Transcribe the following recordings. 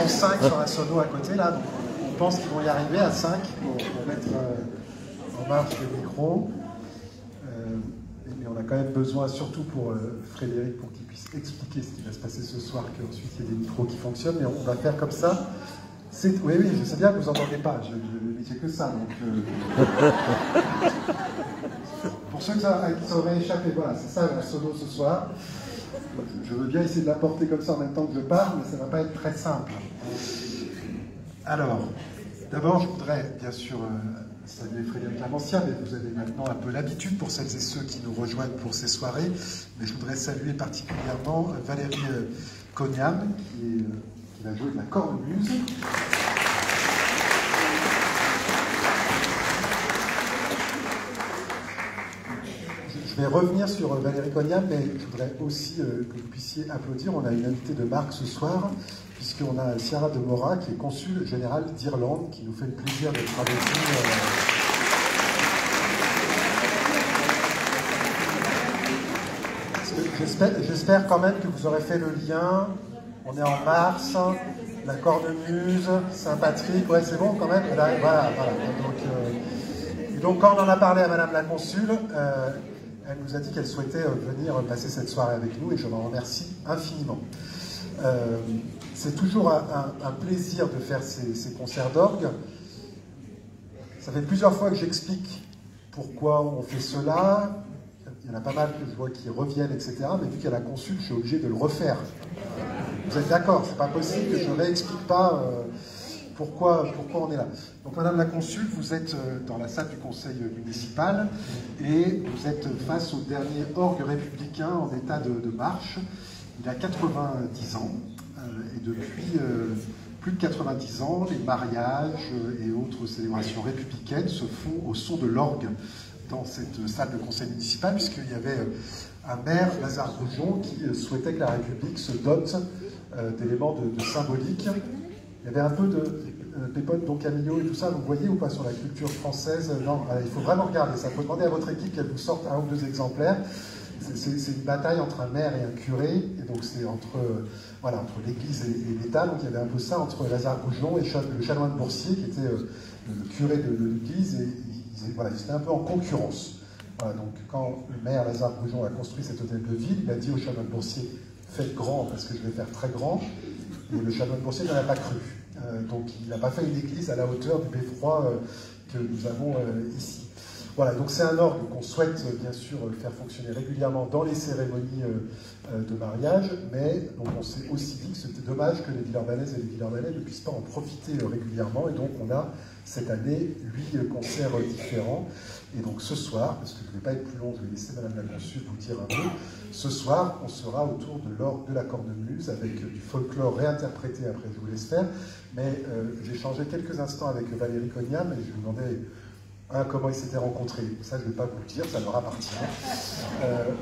sont 5 sur un sono à côté, là, donc on pense qu'ils vont y arriver à 5 pour mettre en marche le micro. Mais on a quand même besoin, surtout pour Frédéric, pour qu'il puisse expliquer ce qui va se passer ce soir, qu'ensuite il y ait des micros qui fonctionnent, mais on va faire comme ça. Oui, oui, je sais bien que vous n'entendez pas, je ne fais que ça. Donc, pour ceux qui ça aurait échappé, voilà, c'est ça la sono ce soir. Je veux bien essayer de l'apporter comme ça en même temps que je parle, mais ça ne va pas être très simple. Alors, d'abord, je voudrais bien sûr saluer Frédéric Lamancia, mais vous avez maintenant un peu l'habitude pour celles et ceux qui nous rejoignent pour ces soirées. Mais je voudrais saluer particulièrement Valérie Cognam, qui va jouer de la cornemuse. Je vais revenir sur Valérie Cognam, mais je voudrais aussi que vous puissiez applaudir. On a une invitée de marque ce soir, puisqu'on a Ciara de Mora, qui est consul général d'Irlande, qui nous fait le plaisir d'être avec nous. J'espère quand même que vous aurez fait le lien. On est en mars, la cornemuse, Saint-Patrick, ouais c'est bon quand même. Voilà. Donc quand on en a parlé à Madame la Consul, elle nous a dit qu'elle souhaitait venir passer cette soirée avec nous et je m'en remercie infiniment. C'est toujours un plaisir de faire ces concerts d'orgue. Ça fait plusieurs fois que j'explique pourquoi on fait cela. Il y en a pas mal que je vois qui reviennent, etc. Mais vu qu'il y a la Consul, je suis obligé de le refaire. Vous êtes d'accord? C'est pas possible que je ne réexplique pas pourquoi on est là. Donc Madame la Consul, vous êtes dans la salle du conseil municipal et vous êtes face au dernier orgue républicain en état de marche. Il a 90 ans et depuis plus de 90 ans, les mariages et autres célébrations républicaines se font au son de l'orgue dans cette salle de conseil municipal, puisqu'il y avait un maire, Lazare Goujon, qui souhaitait que la République se dote d'éléments de symbolique. Il y avait un peu de Pépone, Don Camillo et tout ça, vous voyez ou pas sur la culture française? Non, il faut vraiment regarder ça. Il faut demander à votre équipe qu'elle vous sorte 1 ou 2 exemplaires. C'est une bataille entre un maire et un curé, et donc c'est entre l'Église et l'État. Donc il y avait un peu ça entre Lazare Goujon et le chanoine Boursier, qui était le curé de l'Église, et ils étaient un peu en concurrence. Voilà, donc quand le maire Lazare Goujon a construit cet hôtel de ville, il a dit au chanoine Boursier, faites grand parce que je vais faire très grand, et le chanoine Boursier n'en a pas cru. Donc il n'a pas fait une église à la hauteur du beffroi que nous avons ici. Voilà, donc c'est un orgue qu'on souhaite bien sûr faire fonctionner régulièrement dans les cérémonies de mariage, mais donc on s'est aussi dit que c'était dommage que les Villeurbanaises et les Villeurbanais ne puissent pas en profiter régulièrement, et donc on a cette année 8 concerts différents. Et donc ce soir, parce que je ne vais pas être plus long, je vais laisser Madame la Consul vous dire un mot, ce soir on sera autour de l'orgue de la cornemuse avec du folklore réinterprété, après je vous laisse faire, mais j'ai changé quelques instants avec Valérie Cognam et je lui demandais comment ils s'étaient rencontrés. Ça, je ne vais pas vous le dire, ça leur appartient.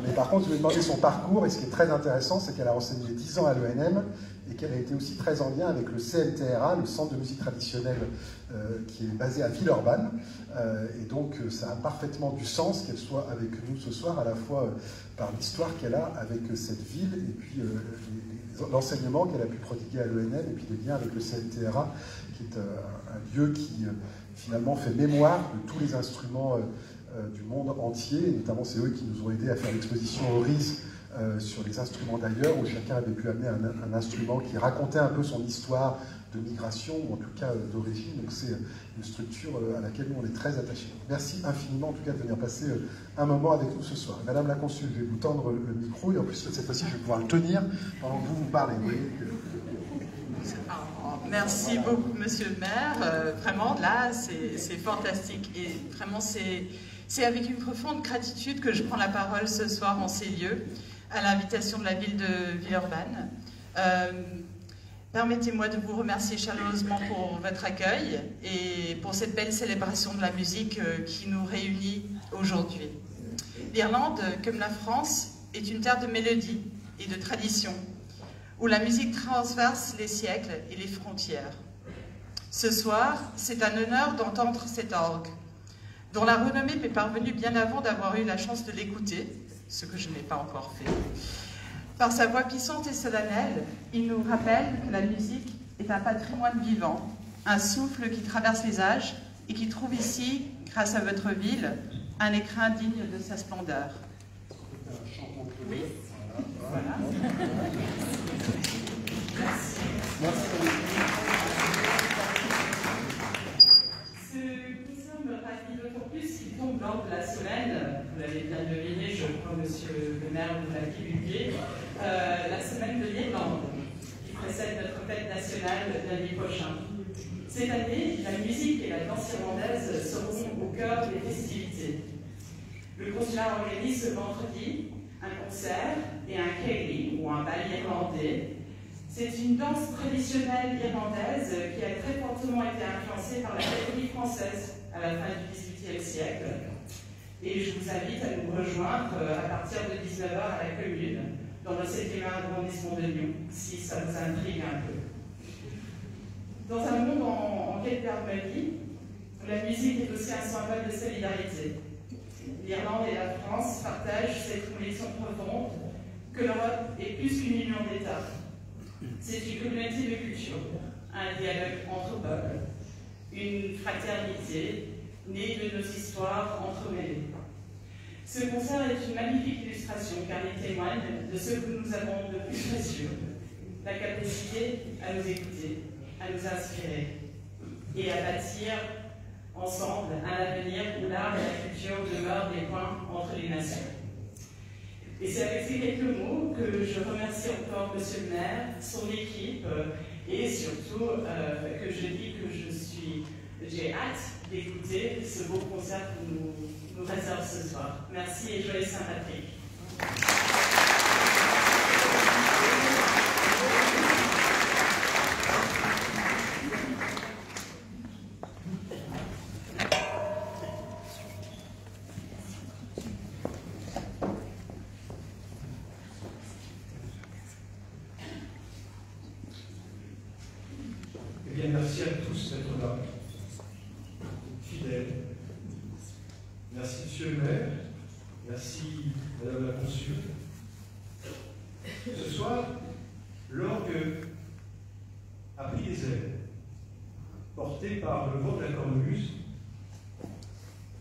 Mais par contre, je lui ai demandé son parcours, et ce qui est très intéressant, c'est qu'elle a enseigné 10 ans à l'ENM, et qu'elle a été aussi très en lien avec le CNTRA, le Centre de musique traditionnelle, qui est basé à Villeurbanne. Et donc, ça a parfaitement du sens qu'elle soit avec nous ce soir, à la fois par l'histoire qu'elle a avec cette ville, et puis l'enseignement qu'elle a pu prodiguer à l'ENM, et puis les liens avec le CNTRA, qui est un lieu qui finalement fait mémoire de tous les instruments du monde entier, et notamment c'est eux qui nous ont aidés à faire l'exposition au RIS sur les instruments d'ailleurs, où chacun avait pu amener un instrument qui racontait un peu son histoire de migration, ou en tout cas d'origine. Donc c'est une structure à laquelle nous on est très attachés. Merci infiniment en tout cas de venir passer un moment avec nous ce soir. Madame la Consul, je vais vous tendre le micro, et en plus cette fois-ci je vais pouvoir le tenir pendant que vous parlez. Vous voyez que... Merci beaucoup, Monsieur le maire. Vraiment, là, c'est fantastique. Et vraiment, c'est avec une profonde gratitude que je prends la parole ce soir en ces lieux, à l'invitation de la ville de Villeurbanne. Permettez-moi de vous remercier chaleureusement pour votre accueil et pour cette belle célébration de la musique qui nous réunit aujourd'hui. L'Irlande, comme la France, est une terre de mélodie et de tradition, où la musique transverse les siècles et les frontières. Ce soir, c'est un honneur d'entendre cet orgue, dont la renommée m'est parvenue bien avant d'avoir eu la chance de l'écouter, ce que je n'ai pas encore fait. Par sa voix puissante et solennelle, il nous rappelle que la musique est un patrimoine vivant, un souffle qui traverse les âges et qui trouve ici, grâce à votre ville, un écrin digne de sa splendeur. Oui. Voilà. Merci. Ce concert me ravit d'autant plus qu'il tombe lors de la semaine, vous l'avez bien deviné, je crois, monsieur le maire, vous l'avez divulgué, la semaine de l'Irlande, qui précède notre fête nationale lundi prochain. Cette année, la musique et la danse irlandaise seront au cœur des festivités. Le consulat organise ce vendredi un concert et un céilí, ou un bal irlandais. C'est une danse traditionnelle irlandaise qui a très fortement été influencée par la poésie française à la fin du XVIIIe siècle. Et je vous invite à nous rejoindre à partir de 19h à la Commune, dans le 7e arrondissement de Lyon, si ça vous intrigue un peu. Dans un monde en quête d'harmonie, la musique est aussi un symbole de solidarité. L'Irlande et la France partagent cette conviction profonde que l'Europe est plus qu'une union d'États. C'est une communauté de culture, un dialogue entre peuples, une fraternité née de nos histoires entremêlées. Ce concert est une magnifique illustration car il témoigne de ce que nous avons de plus précieux, la capacité à nous écouter, à nous inspirer et à bâtir ensemble un avenir où l'art et la culture demeurent des points entre les nations. Et c'est avec ces quelques mots que je remercie encore Monsieur le maire, son équipe et surtout que je dis que j'ai hâte d'écouter ce beau concert que nous réserve ce soir. Merci et joyeux Saint-Patrick. Eh bien, merci à tous d'être là, fidèles. Merci, Monsieur le maire. Merci, Madame la consul. Ce soir, l'orgue a pris des ailes, porté par le vent de la cornemuse,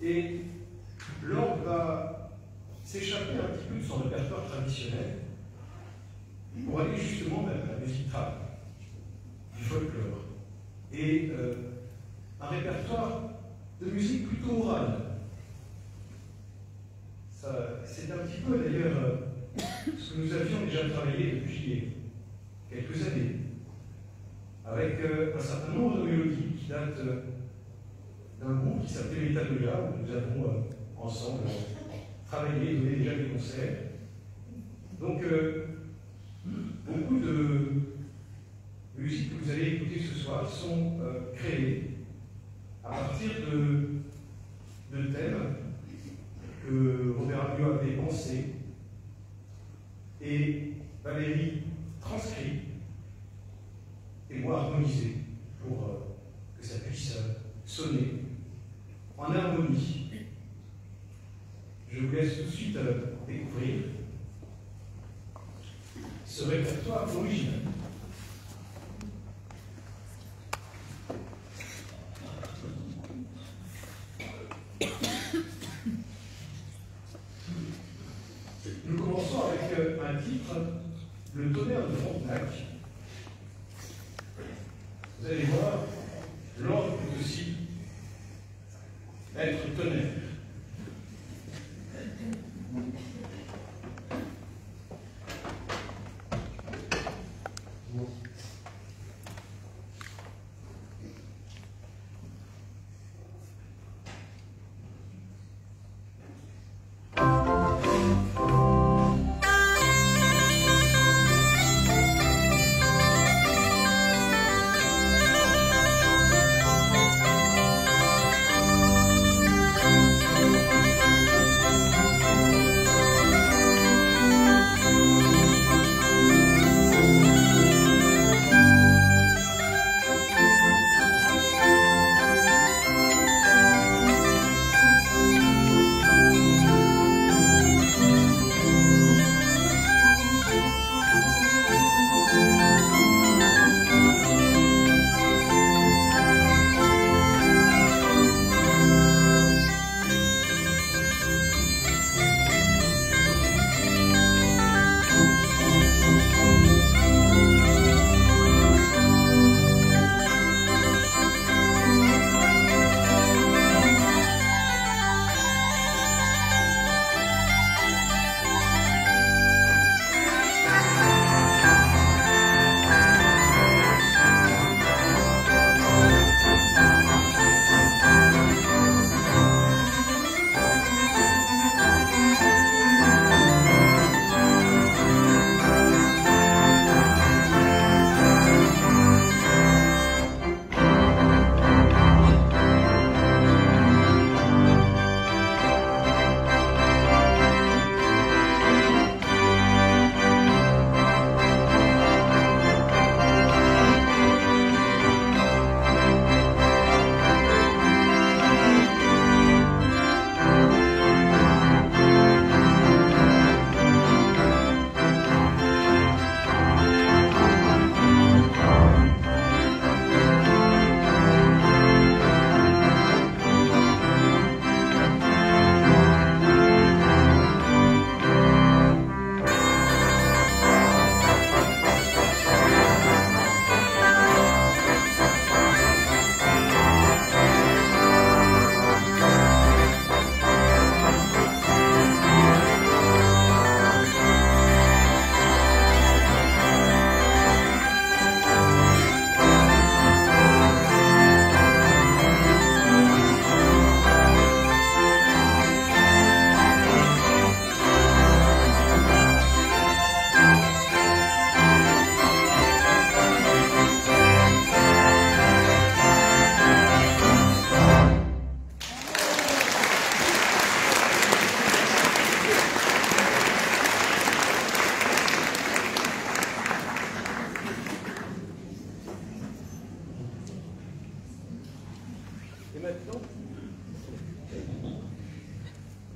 et l'orgue va s'échapper un petit peu de son répertoire traditionnel pour aller justement vers la musique trap, du folklore, et un répertoire de musique plutôt orale. C'est un petit peu d'ailleurs ce que nous avions déjà travaillé depuis quelques années, avec un certain nombre de mélodies qui datent d'un groupe qui s'appelait Métadolia, où nous avons ensemble travaillé et donné déjà des concerts. Donc, beaucoup de musiques que vous allez écouter ce soir sont créées à partir de thèmes que Robert Aguillot avait pensé et Valérie transcrit et moi harmonisé pour que ça puisse sonner en harmonie. Je vous laisse tout de suite découvrir ce répertoire original. Nous commençons avec un titre, Le tonnerre de Frontenac. Vous allez voir, l'orgue peut aussi être tonnerre.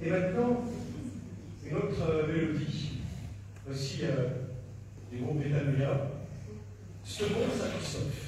Et maintenant, une autre mélodie, aussi du groupe Betanoia, second Saint-Christophe.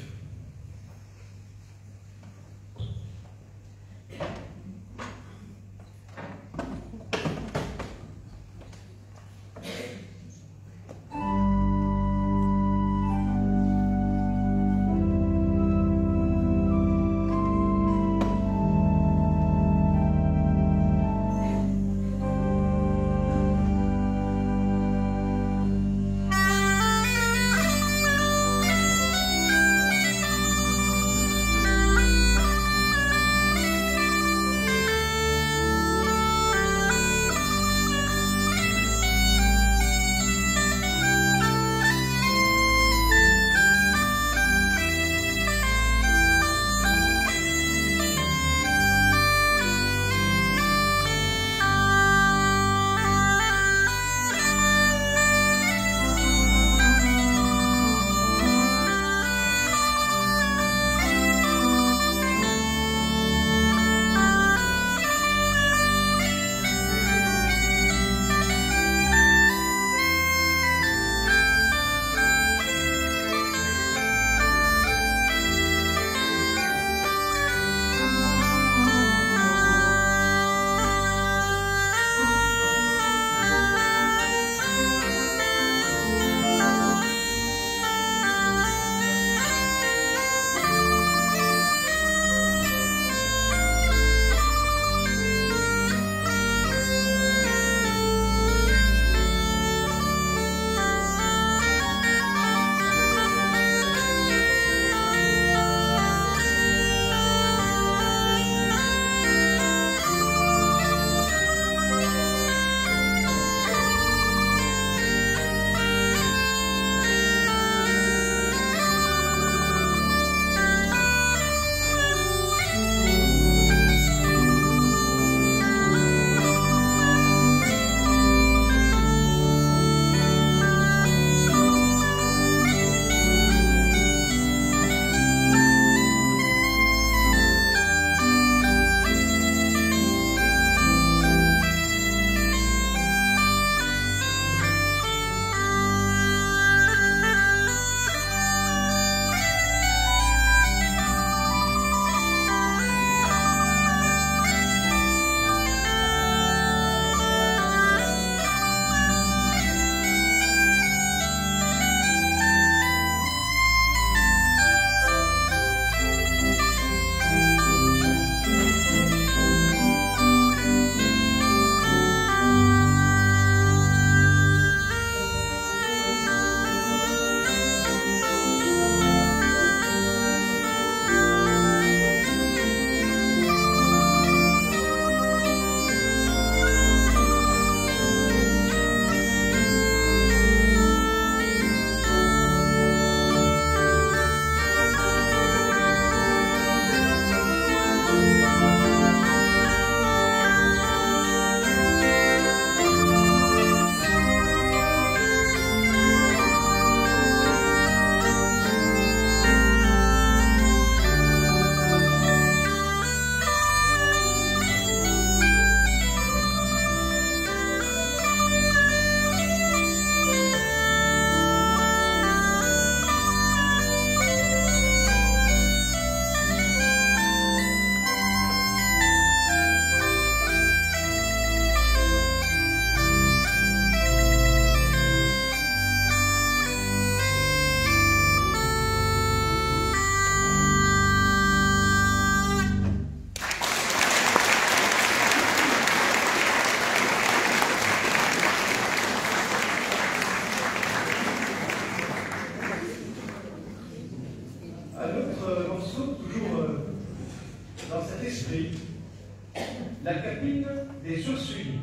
La capine des Ursulines.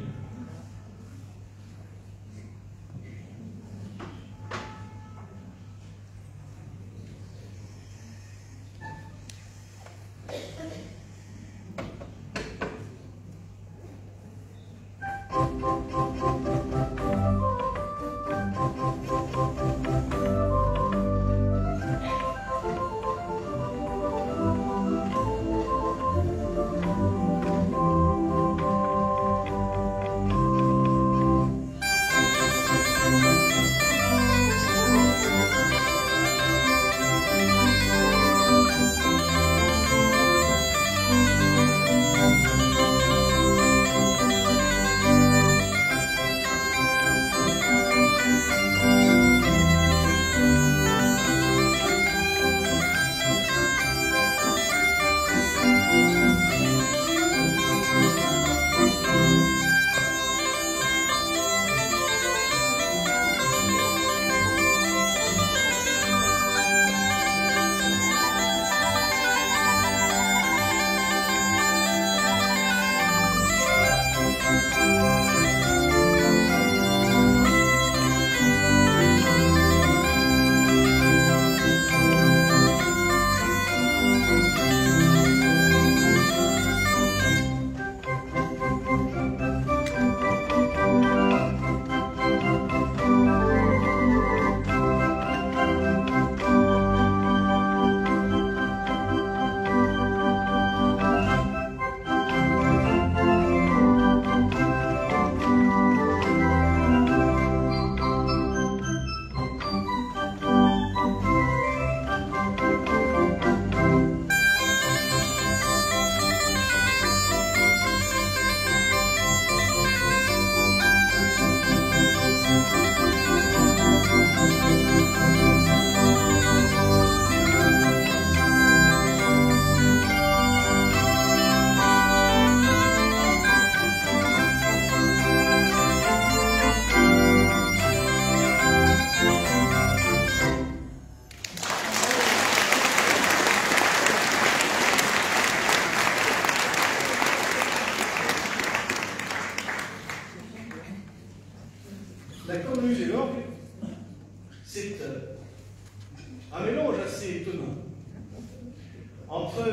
entre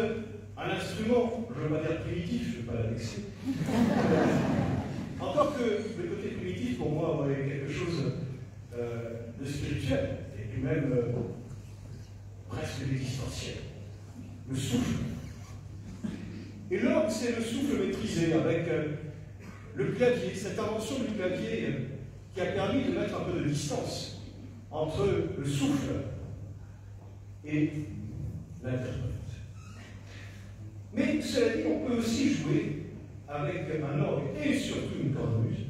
un instrument, je ne veux pas dire primitif, je ne vais pas l'annexer, encore que le côté primitif, pour moi, est quelque chose de spirituel, et puis même presque d'existentiel. Le souffle. Et l'orgue, c'est le souffle maîtrisé avec le clavier, cette invention du clavier qui a permis de mettre un peu de distance entre le souffle et l'interprète. Mais cela dit, on peut aussi jouer avec un orgue et surtout une cornemuse,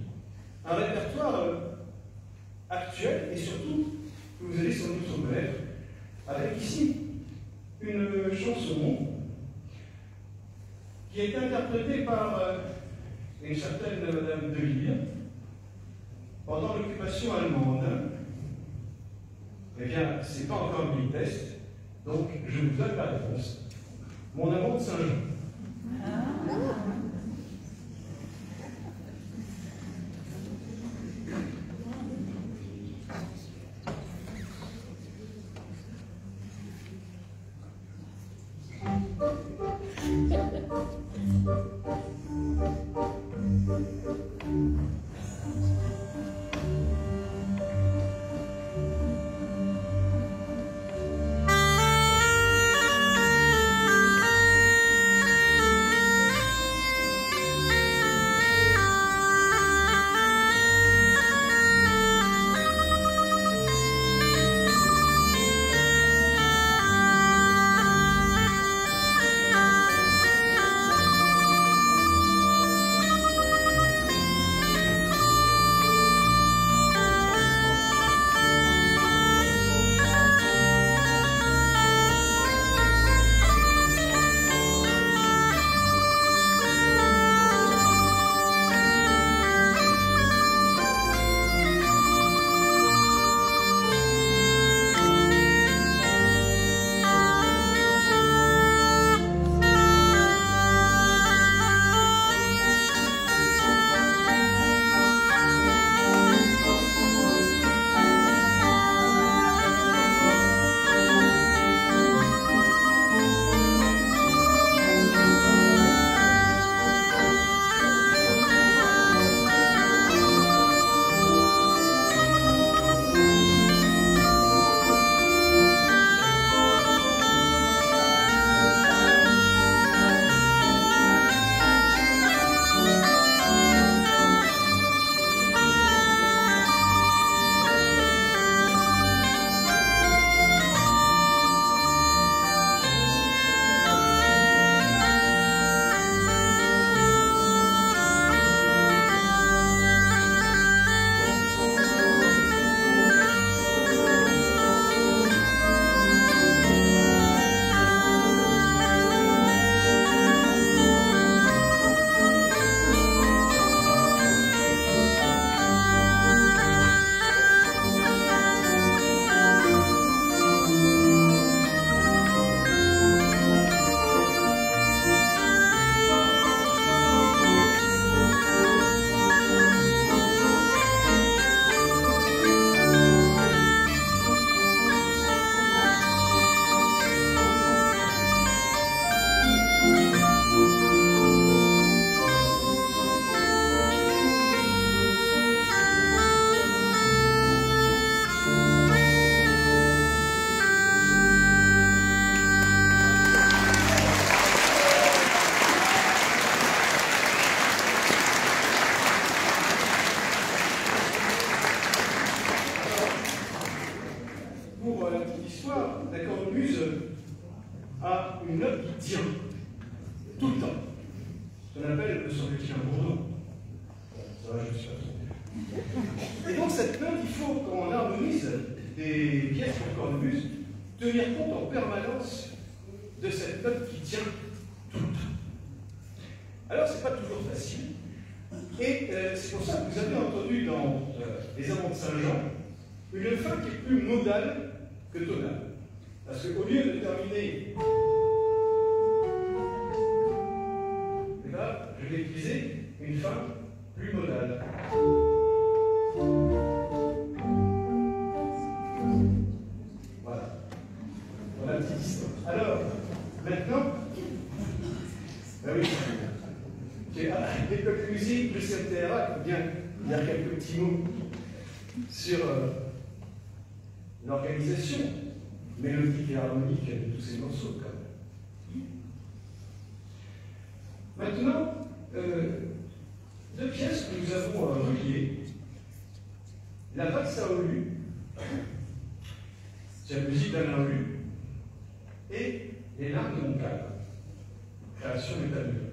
un répertoire actuel et surtout que vous allez sans doute reconnaître, avec ici une chanson qui est interprétée par une certaine Madame de Lille pendant l'occupation allemande. Eh bien, c'est pas encore une test, donc je vous donne la réponse. Mon amant de Saint-Jean. Et donc cette note, il faut, quand on harmonise des pièces pour cornemuse, tenir compte en permanence de cette note qui tient tout le temps. Alors c'est pas toujours facile, et c'est pour ça que vous avez entendu dans les Amants de Saint-Jean une fin qui est plus modale que tonale. Parce qu'au lieu de terminer, et là, je vais utiliser une fin plus modale. Voilà. Voilà la petite histoire. Alors, Maintenant, ben oui, l'école de musique de CNTRA, bien dire quelques petits mots sur l'organisation mélodique et harmonique de tous ces morceaux, quand même. Maintenant, deux pièces que nous avons reliées. La valse à Olu, c'est la musique d'Alain Olu, et Les larmes de mon calme, création d'État de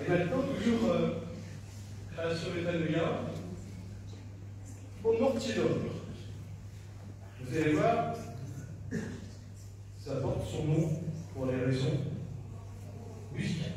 Et maintenant, toujours création Metanoia, au mortier d'or. Vous allez voir, ça porte son nom pour des raisons musicales.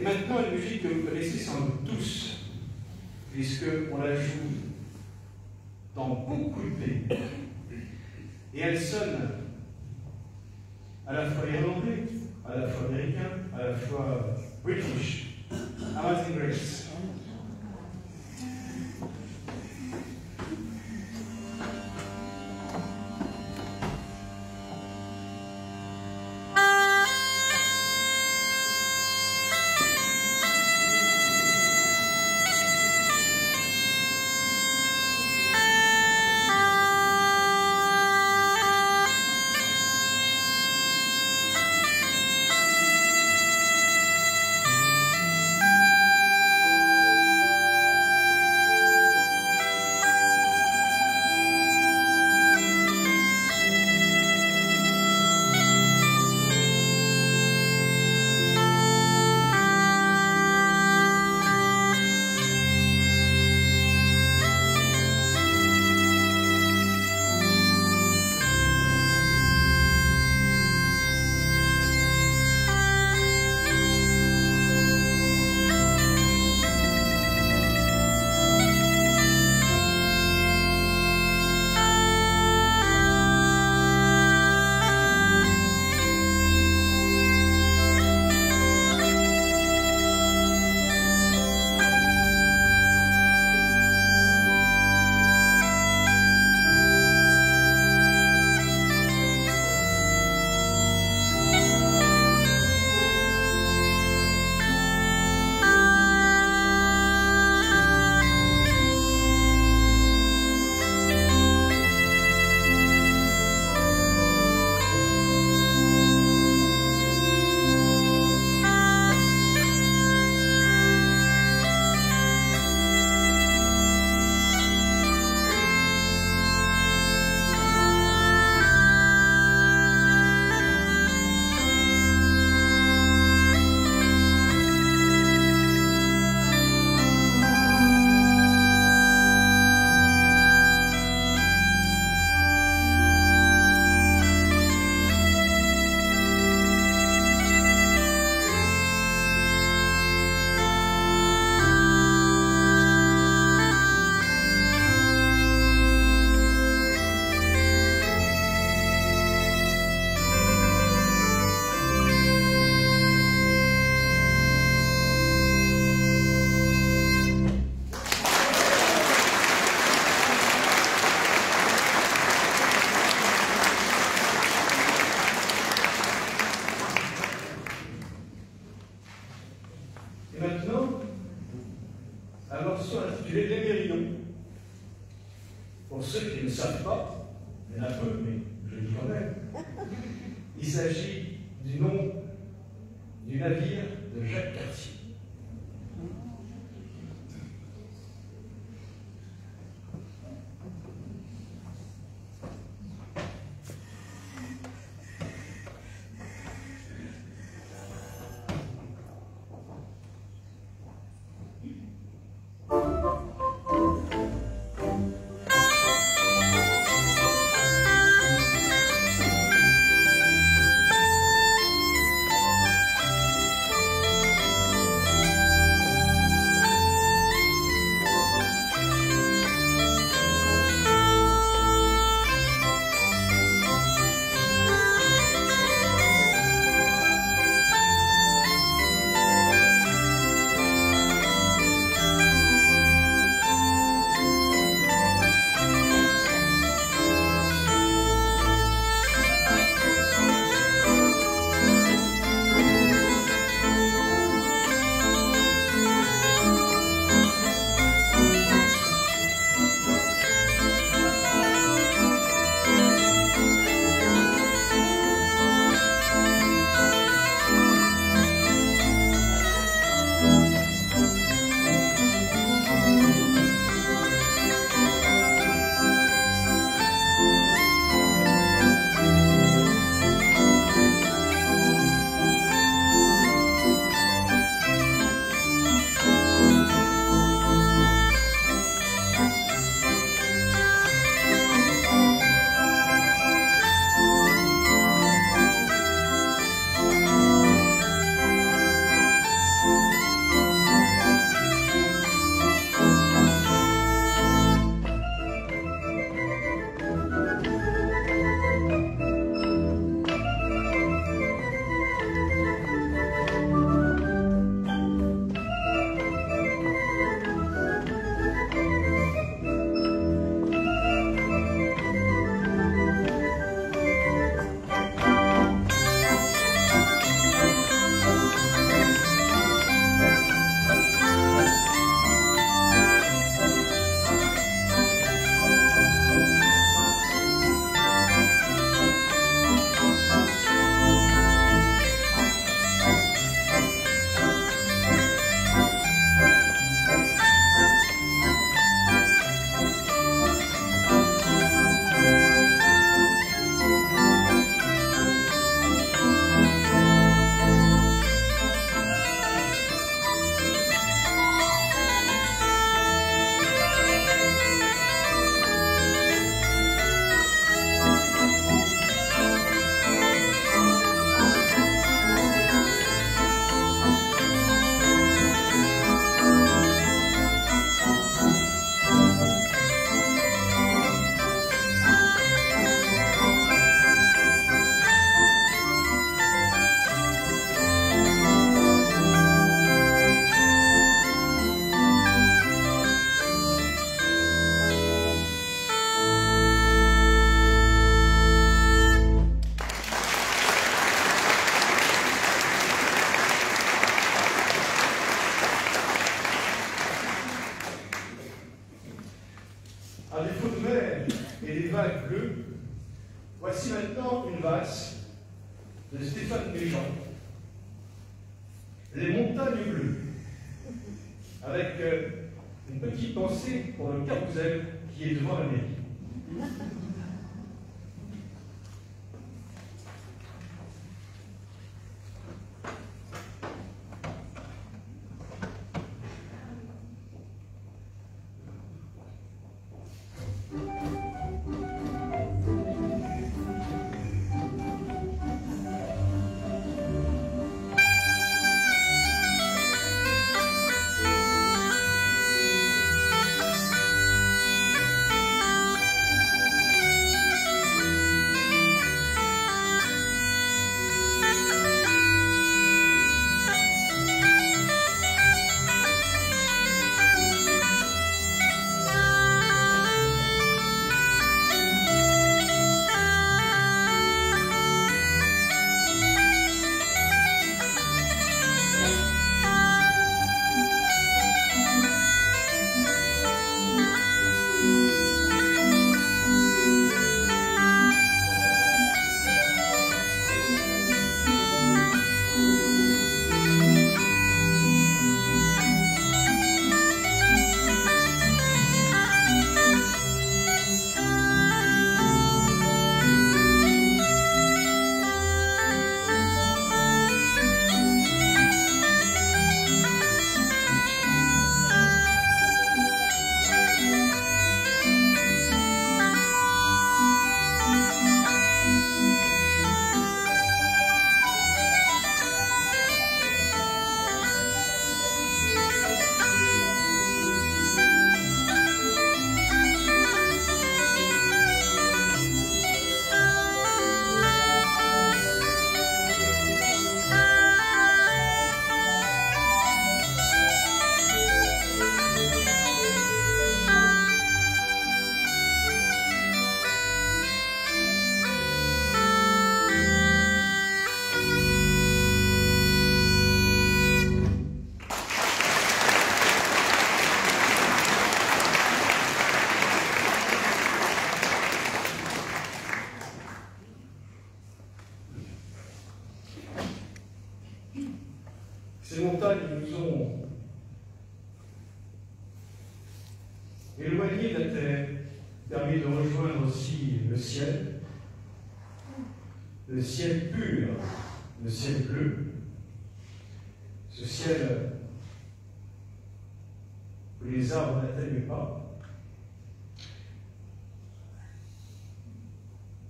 Et maintenant, une musique que vous connaissez sans doute tous, puisqu'on la joue dans beaucoup de pays. Et elle sonne à la fois irlandais, à la fois américain, à la fois british. Amazing Grace. pas, il y en a peu, mais je le dis quand même. Il s'agit du nom du navire de Jacques Cartier. Voici maintenant une valse de Stéphane Méjean, Les montagnes bleues, avec une petite pensée pour le carrousel qui est devant la mairie. montagnes nous ont éloignés de la terre, permis de rejoindre aussi le ciel pur, le ciel bleu, ce ciel que les arbres n'atteignent pas,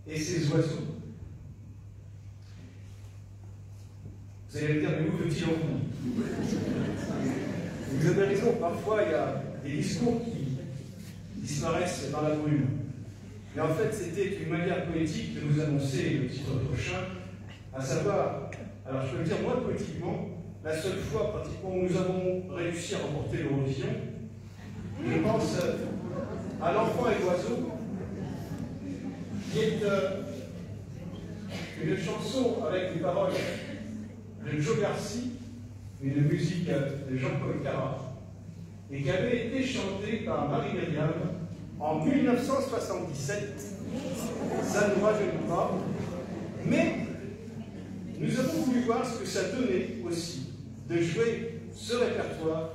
et ces oiseaux. Vous allez me dire, mais où veut-il en venir? Vous avez raison, parfois il y a des discours qui disparaissent dans la brume. Mais en fait, c'était une manière poétique de nous annoncer le titre prochain, à savoir, alors je peux le dire moi poétiquement, la seule fois pratiquement où nous avons réussi à remporter l'Eurovision, je pense à L'Enfant et l'Oiseau, qui est une chanson avec des paroles de Joe Garcia, une musique de Jean-Paul Cara, et qui avait été chantée par Marie-Myriam en 1977. Ça ne nous rajeunit pas, mais nous avons voulu voir ce que ça donnait aussi de jouer ce répertoire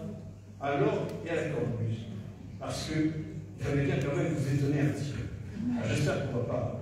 à l'orgue et à la cornemuse. Parce que il fallait bien quand même vous étonner un petit peu. J'espère qu'on ne va pas.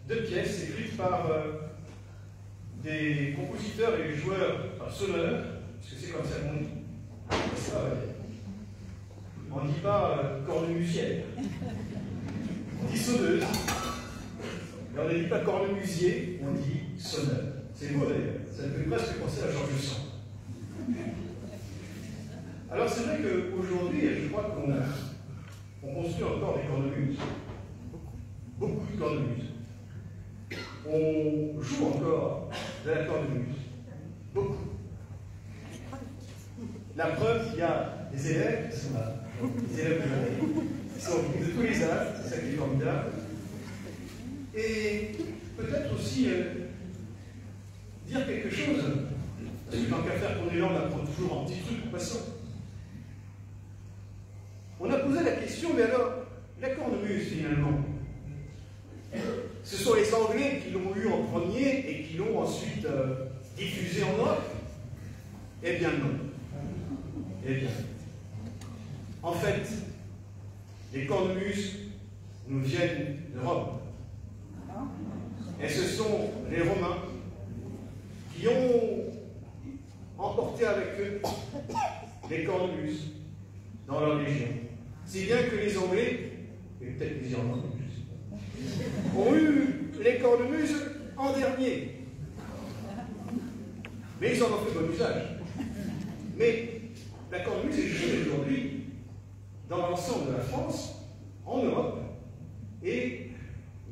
2 pièces écrites par des compositeurs et joueurs, enfin sonneurs, parce que c'est comme ça qu'on dit. C'est pas vrai. On ne dit pas cornemusière. On dit sonneuse. Et on ne dit pas cornemusier, on dit sonneur. C'est beau d'ailleurs. Ça me fait presque penser à Georges Sand. Alors c'est vrai qu'aujourd'hui, je crois qu'on construit encore des cornemuses. Beaucoup de cornemuses. On joue encore de la cornemuse. Beaucoup. La preuve, il y a des élèves qui sont là, des élèves de l'année, qui sont de tous les âges, c'est ça qui est formidable. Et peut-être aussi dire quelque chose, parce que tant qu'à faire qu'on est là, on apprend toujours un petit truc en passant. On a posé la question, mais alors, la cornemuse finalement, ce sont les Anglais qui l'ont eu en premier et qui l'ont ensuite diffusé en Europe? Eh bien non. Eh bien, en fait, les cornemuses nous viennent de Rome. Et ce sont les Romains qui ont emporté avec eux les cornemuses dans leur légion. Si bien que les Anglais, et peut-être les Irlandais, ont eu les cornemuses en dernier. Mais ils en ont fait bon usage. Mais la cornemuse est jouée aujourd'hui dans l'ensemble de la France, en Europe, et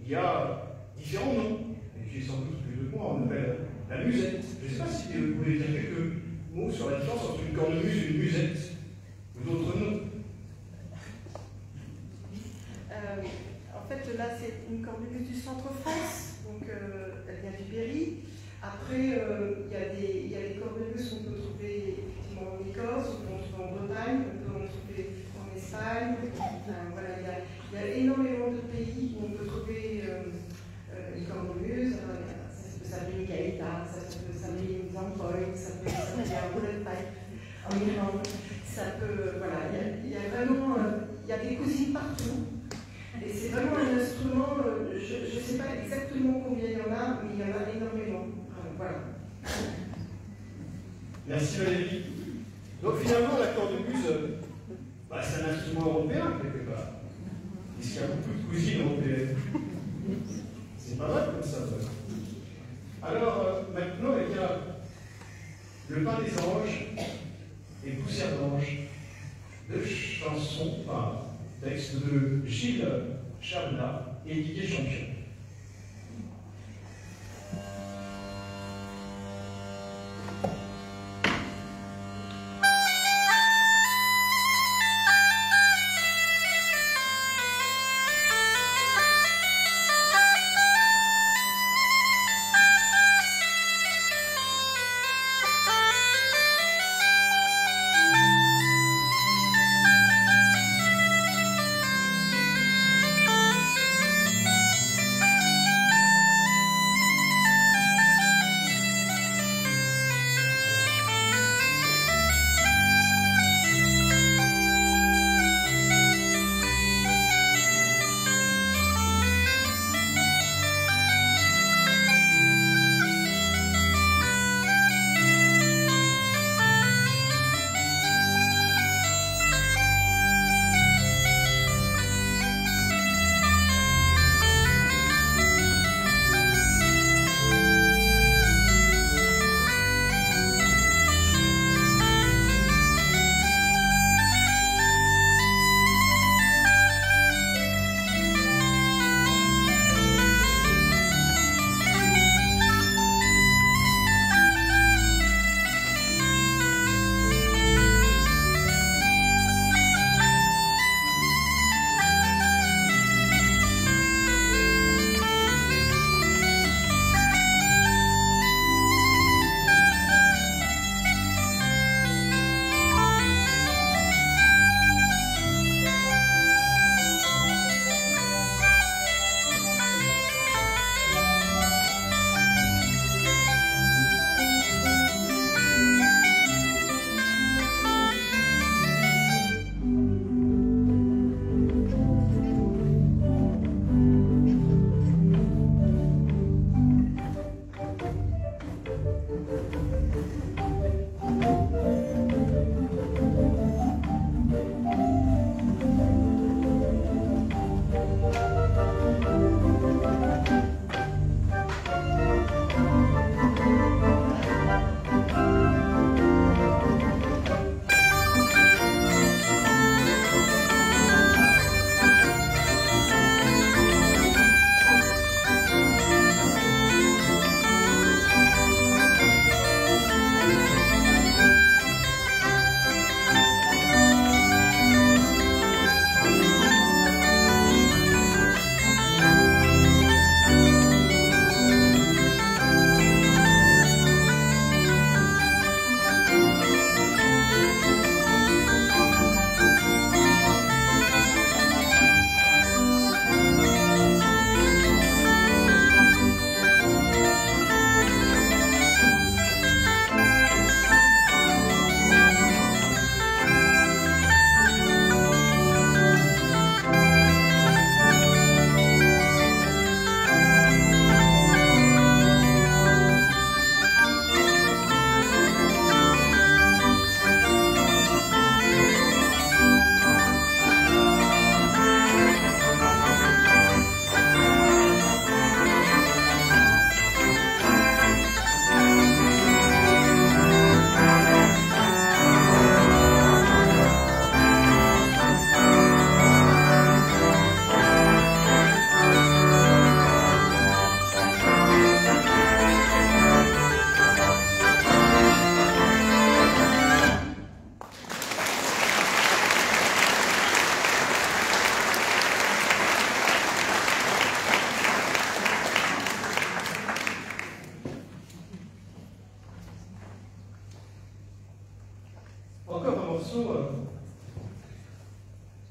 il y a différents noms. Et j'ai sans doute plus de moi, on appelle la musette. Je ne sais pas si vous pouvez dire quelques mots sur la différence entre une cornemuse et une musette, ou d'autres noms. En fait, là, c'est une cornemuse du centre-France, donc elle vient du Berry. Après, il y a des cornemuses qu'on peut trouver effectivement en Écosse, on peut en trouver en Bretagne, on peut en trouver en Espagne. Voilà, il y a énormément de pays où on peut trouver les cornemuses. Ça peut s'appeler une gaïta, ça peut s'appeler une zampogne, ça peut s'appeler un bullet pipe en Irlande. Ça peut, voilà, il y a vraiment, il y a des cousines partout. Et c'est vraiment un instrument, je ne sais pas exactement combien il y en a, mais il y en a énormément. Voilà. Merci Valérie. Donc finalement, la cornemuse, c'est un instrument européen quelque part. Puisqu'il y a beaucoup de cousines européennes. C'est pas mal comme ça. Alors maintenant, il y a le pain des anges et poussière d'ange, 2 chansons, texte de Gilles Charnat et Didier Champion.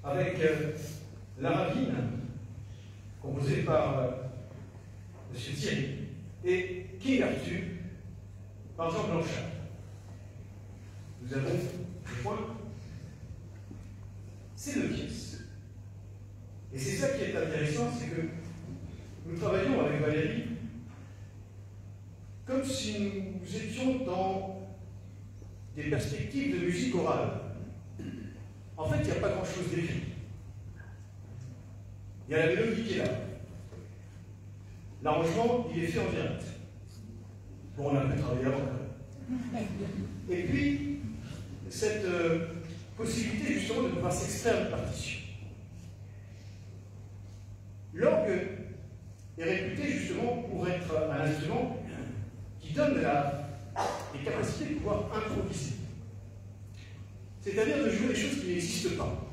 avec La Ravine, composée par M. Thierry, et King Arthur, par Jean Blanchard. Nous avons le point. C'est 2 pièces. Et c'est ça qui est intéressant, c'est que nous travaillons avec Valérie comme si nous étions dans des perspectives de musique orale. En fait, il n'y a pas grand-chose d'écrit. Il y a la mélodie qui est là. L'arrangement, il est fait en direct. Bon, on a pu travailler avant. Et puis, cette possibilité justement de pouvoir s'extraire de partition. L'orgue est réputé justement pour être un instrument qui donne les capacités de pouvoir improviser. C'est-à-dire de jouer des choses qui n'existent pas,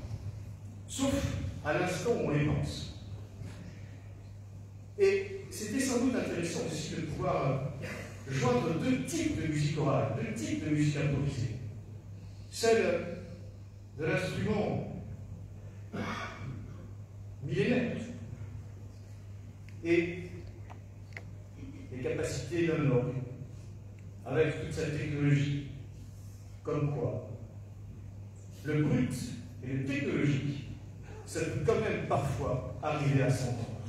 sauf à l'instant où on les pense. Et c'était sans doute intéressant aussi de pouvoir joindre 2 types de musique orale, 2 types de musique improvisée. Celle de l'instrument millénaire et les capacités d'un orgue, avec toute sa technologie, comme quoi le brut et le technologique, ça peut quand même parfois arriver à s'entendre.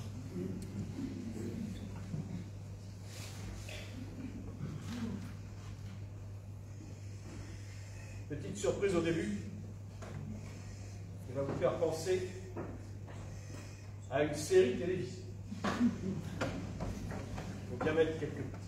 Petite surprise au début, qui va vous faire penser à une série télévisée. Il faut bien mettre quelques petits.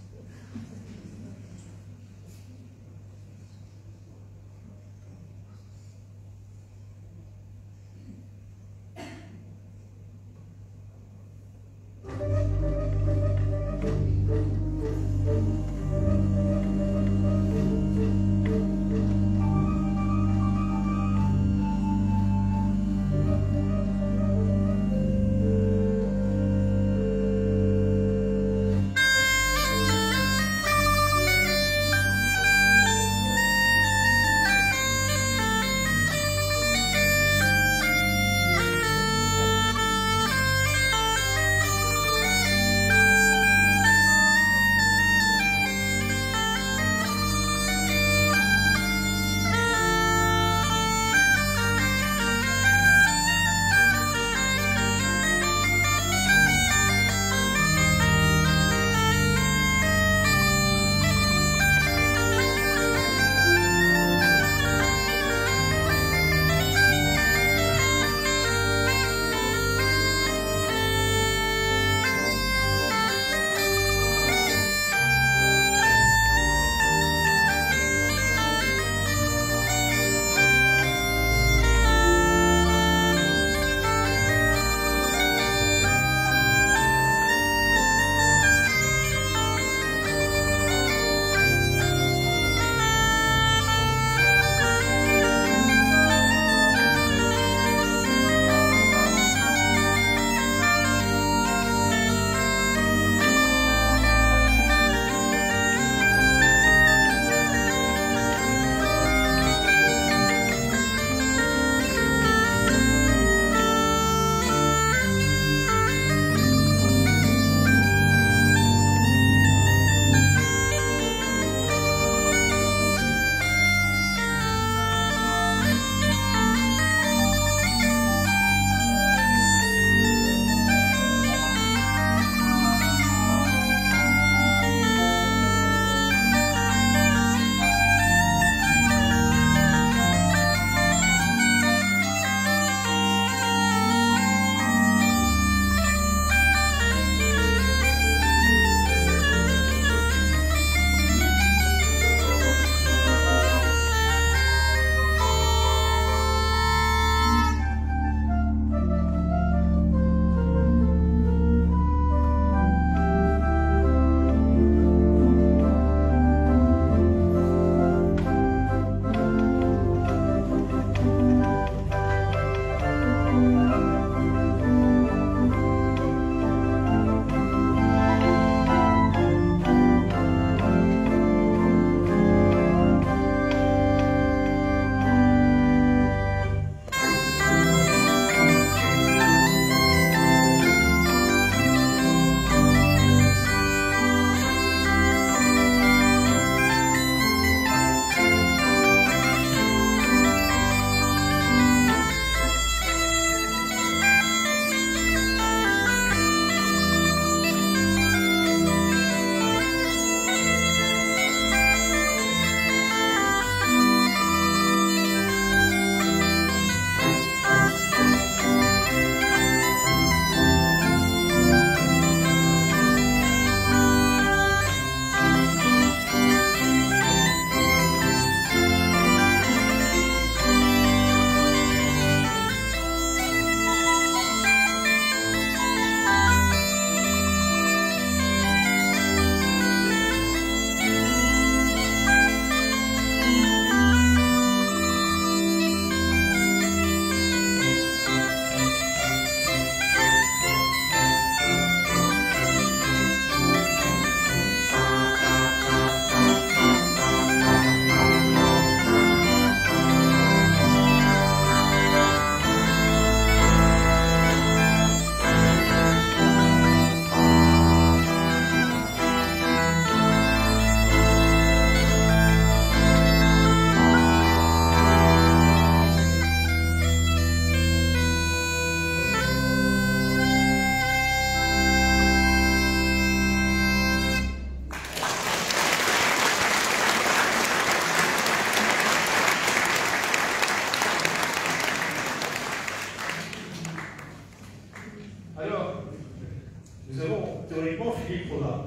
du programme.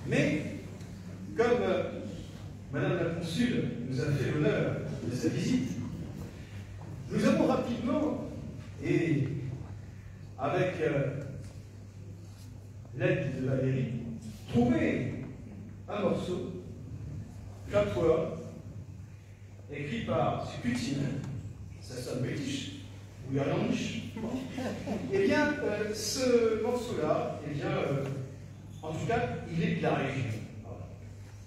Mais, comme Madame la Consul nous a fait l'honneur de sa visite, nous avons rapidement, et avec l'aide de Valérie, trouvé un morceau, Quatuor, écrit par Putin, ça sonne british, ou irlandais. Eh bien, ce morceau-là, eh bien, en tout cas, il est de la région. Voilà.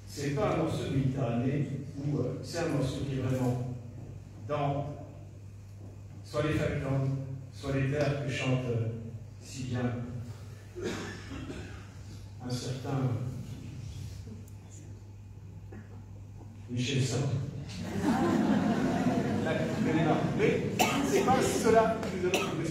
C'est pas un morceau de Méditerranée, ou c'est un morceau qui est vraiment dans soit les Falklands, soit les terres que chante si bien un certain Michel Sardou. Mais c'est pas cela que nous allons trouver.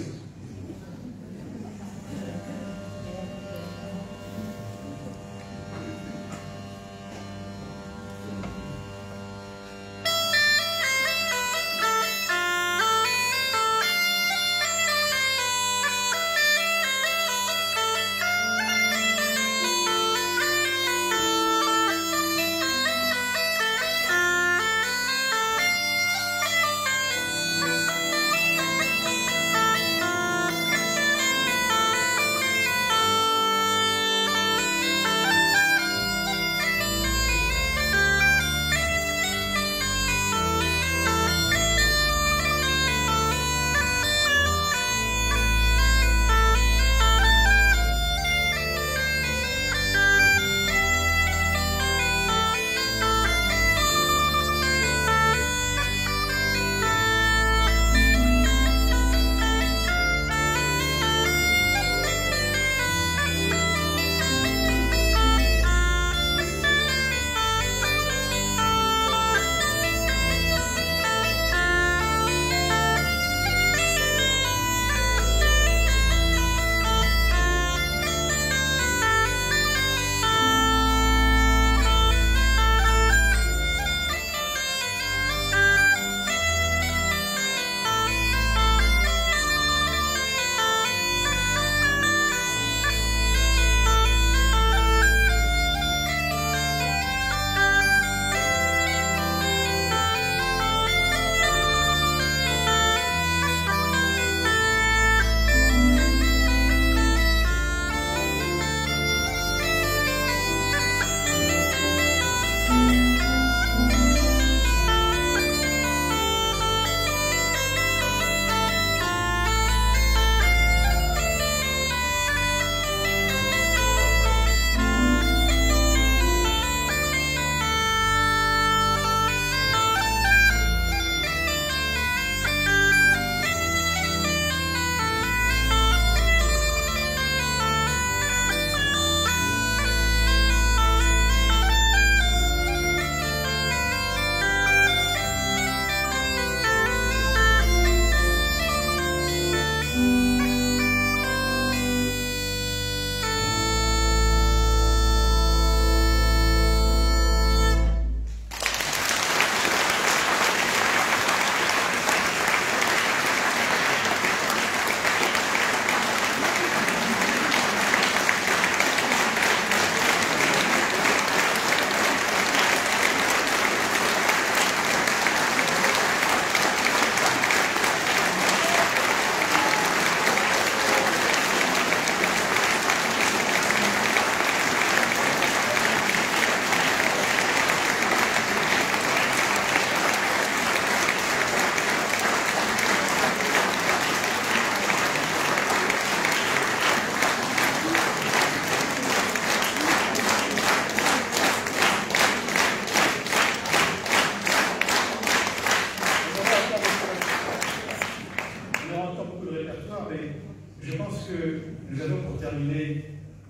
je pense que nous allons, pour terminer,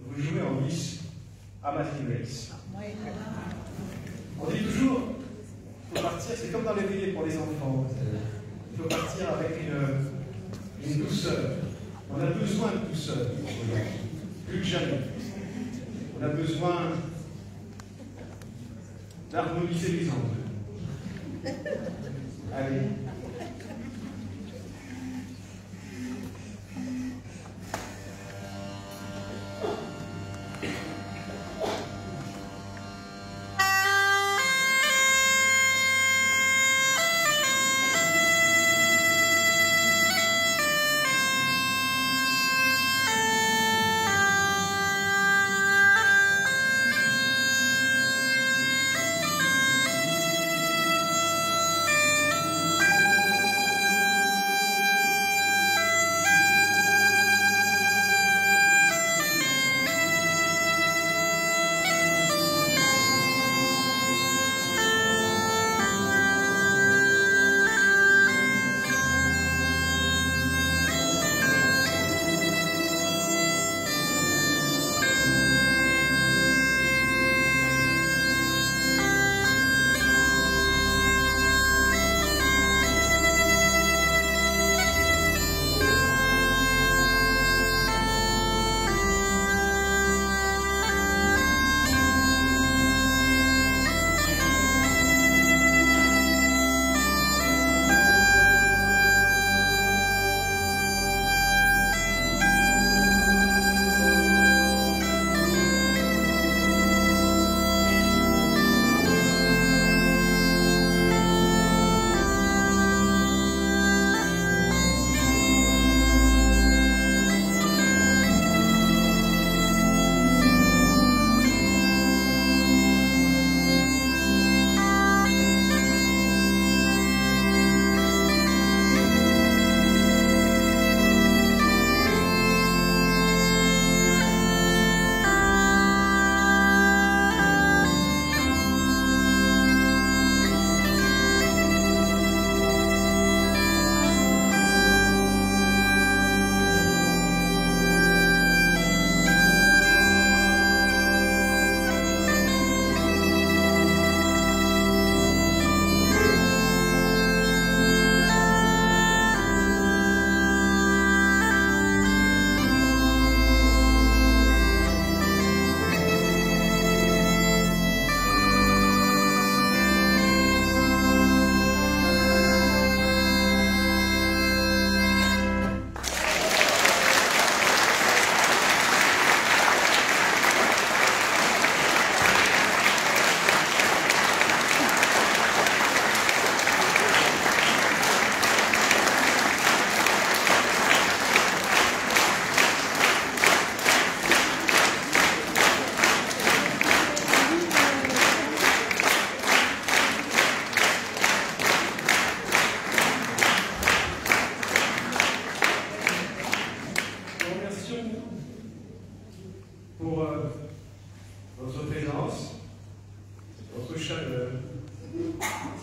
vous jouer en bis à Matthew Grace. On dit toujours, il faut partir, c'est comme dans les veillées pour les enfants. Il faut partir avec une douceur. On a besoin de douceur, plus que jamais. On a besoin d'harmoniser les angles. Allez.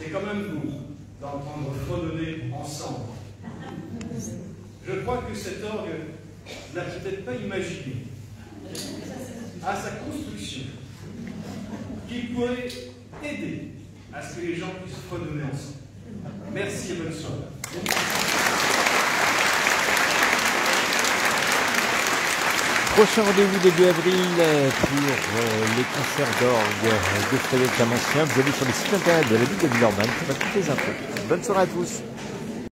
C'est quand même beau d'entendre fredonner ensemble. Je crois que cet orgue n'a peut-être pas imaginé à sa construction qu'il pourrait aider à ce que les gens puissent fredonner ensemble. Merci et bonne soirée. Prochain rendez-vous début avril pour les concerts d'orgue de Frédéric Clémentien. Vous allez sur le site internet de la ville de Villeurbanne pour toutes les infos. Bonne soirée à tous.